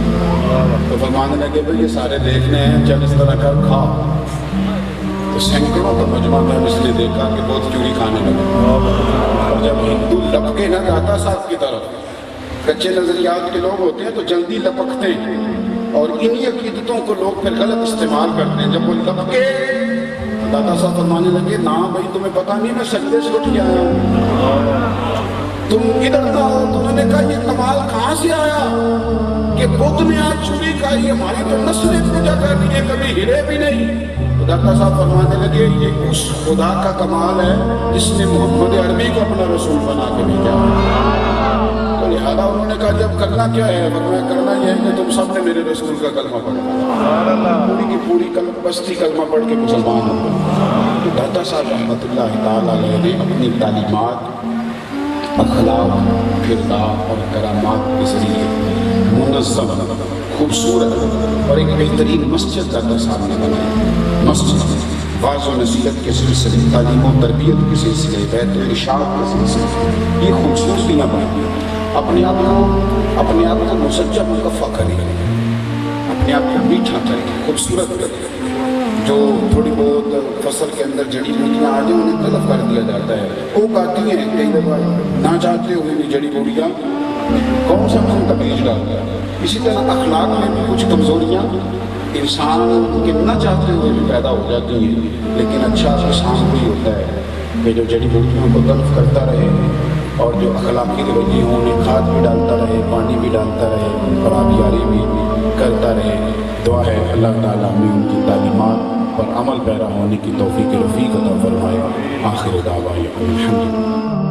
تو فرمانے لگے بھائی یہ سارے دیکھنے ہیں، چل اس طرح کر کھا۔ تو سینکڑوں کا مجمع تھا، اس نے دیکھا کہ بہت چوری کھانے لگے۔ اور جب ہندو لپکے نہ داتا صاحب کی طرف، کچے نظریات کے لوگ ہوتے ہیں تو جلدی لپکتے ہیں اور انہی عقیدتوں کو لوگ پھر غلط استعمال کرتے ہیں۔ جب وہ لپکے داتا صاحب فرمانے لگے نا بھائی تمہیں پتہ نہیں میں سجدے سے اٹھ کے آیا ہوں، تم ادھر نہ ہو۔ تو انہوں نے کہا یہ کمال کہاں سے آیا کہ بت نے آج چوری کھائی، ہماری تو نسلیں پوجا کر رہی ہے، کبھی ہلے بھی نہیں۔ تو داتا صاحب فرمانے لگے یہ اس خدا کا کمال ہے جس نے محمد عربی کو اپنا رسول بنا کے بھیجا۔ تو لہٰذا انہوں نے کہا جب کرنا کیا ہے، فرمایا کرنا یہ ہے کہ تم سب نے میرے رسول کا کلمہ پڑھا، پوری کی پوری بستی کلمہ پڑھ کے مسلمان ہو گئے۔ تو داتا صاحب رحمۃ اللہ تعالیٰ علیہ نے اپنی تعلیمات، اخلاق، کردار اور کرامات کے ذریعے منظم، خوبصورت اور ایک بہترین مسجد داتا صاحب نے بنائی۔ مسجد واعظ و نصیحت کے سلسلے، تعلیم و تربیت کے سلسلے، بیت و ارشاد کے سلسلے، یہ خوبصورتیاں بنائی۔ اپنے آپ کو مسجد مکفہ کریں، اپنے آپ کو میٹھا کریں، خوبصورت کریں۔ جو تھوڑی بہت فصل کے اندر جڑی بوٹیاں آ جائیں انہیں تلف کر دیا جاتا ہے، وہ کاتی ہیں کئی دفعہ نہ چاہتے ہوئے بھی جڑی بوٹیاں کون سا ہم کا بیج ڈالتا ہے۔ اسی طرح اخلاق میں بھی کچھ کمزوریاں انسان کے نہ چاہتے ہوئے بھی پیدا ہو جاتی ہیں، لیکن اچھا انسان بھی ہوتا ہے کہ جو جڑی بوٹیوں کو تلف کرتا رہے اور جو اخلاقی رویوں میں کھاد بھی ڈالتا رہے، پانی بھی ڈالتا رہے اور آبیاری بھی کرتا رہے۔ دعا ہے اللہ تعالیٰ میں ان کی تعلیمات پر عمل پیرا ہونے کی توفیق رفیق عطا فرمائے۔ آخر دعوانا الحمدللہ۔